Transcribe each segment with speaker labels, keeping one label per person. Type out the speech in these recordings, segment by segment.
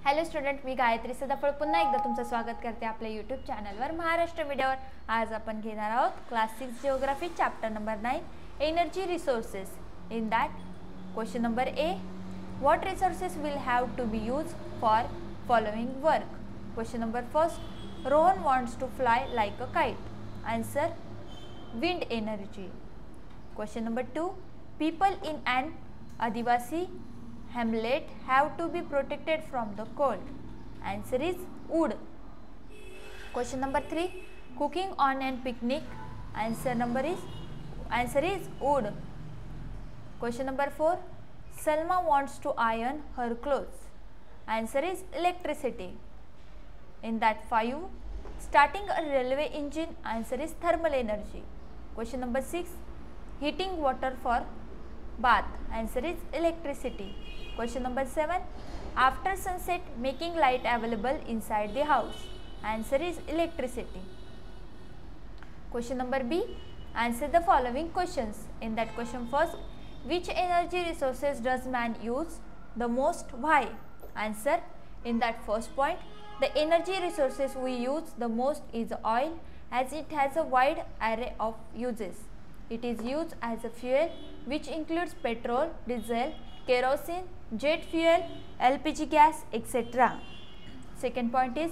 Speaker 1: Hello student, मी गायत्री सदाफळ पुन्हा एकदा तुमचं स्वागत करते आपल्या यूट्यूब चॅनलवर महाराष्ट्र मीडियावर. आज आपण घेणार आहोत class 6 geography chapter number 9 energy resources. In that question number A, what resources will have to be use for following work. Question number first, Rohan wants to fly like a kite. Answer, wind energy. Question number 2, people in an Adivasi hamlet have to be protected from the cold. Answer is wood. Question number 3, cooking on a picnic. Answer is wood. Question number 4, Salma wants to iron her clothes. Answer is electricity. In that 5, starting a railway engine. Answer is thermal energy. Question number 6, heating water for bath. Answer is electricity. Question number 7, after sunset making light available inside the house. Answer is electricity. Question number B, answer the following questions. In that question first, which energy resources does man use the most? Why? Answer, in that first point, the energy resources we use the most is oil, as it has a wide array of uses. It is used as a fuel which includes petrol, diesel, kerosene, jet fuel, LPG gas, etc. Second point is,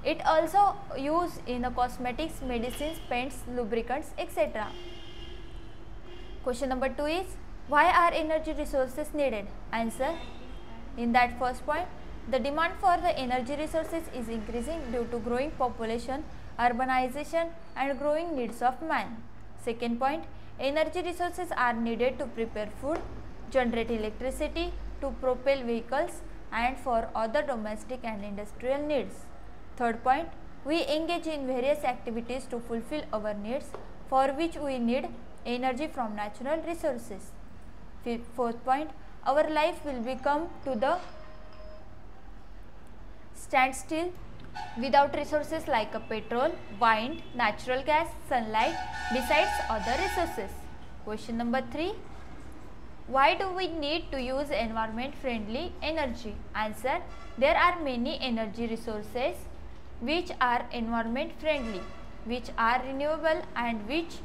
Speaker 1: it also used in cosmetics, medicines, paints, lubricants, etc. Question number 2 is, why are energy resources needed? Answer, in that first point, the demand for the energy resources is increasing due to growing population, urbanization and growing needs of man. Second point, energy resources are needed to prepare food, generate electricity, to propel vehicles and for other domestic and industrial needs. Third point, we engage in various activities to fulfill our needs, for which we need energy from natural resources. Fourth point, our life will become to the standstill without resources like petrol, wind, natural gas, sunlight, besides other resources. Question number 3, why do we need to use environment friendly energy? Answer, there are many energy resources which are environment friendly, which are renewable and which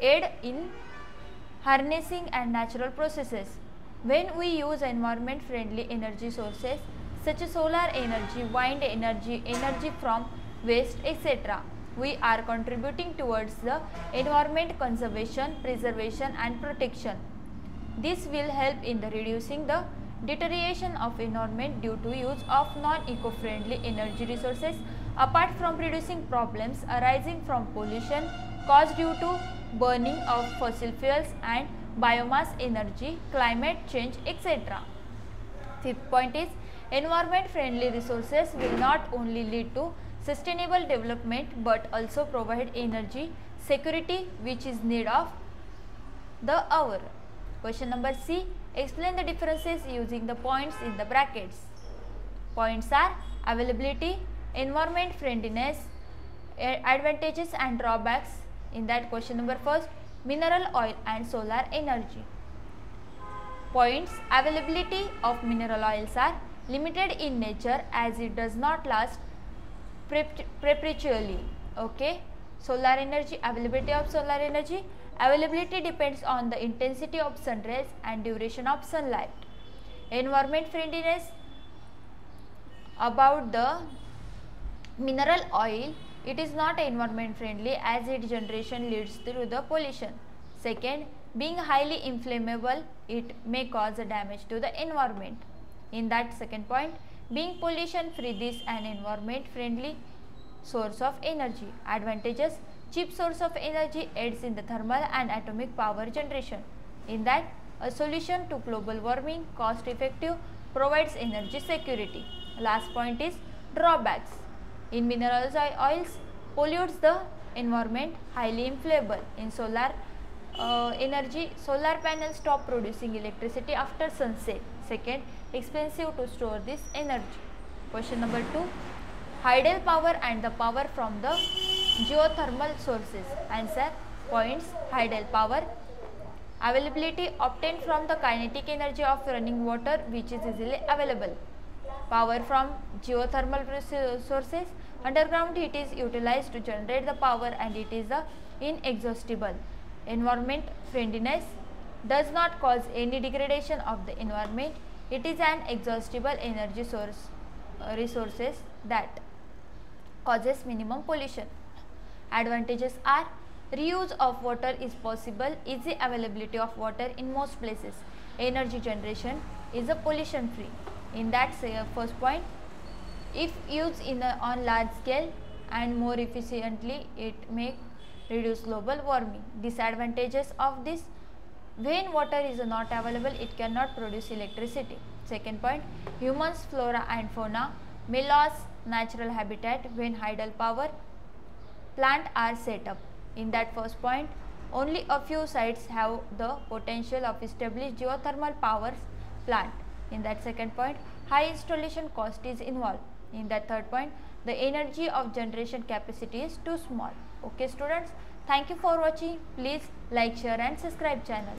Speaker 1: aid in harnessing and natural processes. When we use environment friendly energy sources such as solar energy, wind energy, energy from waste, etc., we are contributing towards the environment conservation, preservation and protection. This will help in the reducing the deterioration of environment due to use of non-eco-friendly energy resources, apart from reducing problems arising from pollution caused due to burning of fossil fuels and biomass energy, climate change, etc. Fifth point is, environment friendly resources will not only lead to sustainable development but also provide energy security, which is need of the hour. Question number C, explain the differences using the points in the brackets. Points are availability, environment friendliness, advantages and drawbacks. In that question number first, mineral oil and solar energy. Points, availability of mineral oils are limited in nature as it does not last perpetually. Okay. Solar energy, availability of solar energy. Availability depends on the intensity of sun rays and duration of sunlight. Environment friendliness, about the mineral oil, it is not environment friendly as its generation leads to the pollution. Second, being highly inflammable, it may cause a damage to the environment. In that second point, being pollution free, this an environment friendly source of energy. Advantages, cheap source of energy, aids in the thermal and atomic power generation. In that, a solution to global warming, cost effective, provides energy security. Last point is drawbacks. In mineral oils, pollutes the environment, highly inflammable. In solar energy, solar panels stop producing electricity after sunset. Second, expensive to store this energy. Question number 2, hydel power and the power from the geothermal sources. Answer, points, hydel power Availability obtained from the kinetic energy of running water which is easily available. Power from geothermal sources. Underground heat is utilized to generate the power and it is inexhaustible. Environment friendliness does not cause any degradation of the environment. It is an exhaustible energy source resources that causes minimum pollution. Advantages are reuse of water is possible, easy availability of water in most places, energy generation is a pollution free. In that first point, if used on large scale and more efficiently, it may reduce global warming. Disadvantages of this: when water is not available, it cannot produce electricity. Second point, humans, flora and fauna may lose natural habitat when hydel power plant are set up. In that first point, only a few sites have the potential of established geothermal power plant. In that second point, high installation cost is involved. In that third point, the energy of generation capacity is too small. Okay students, thank you for watching. Please like, share and subscribe channel.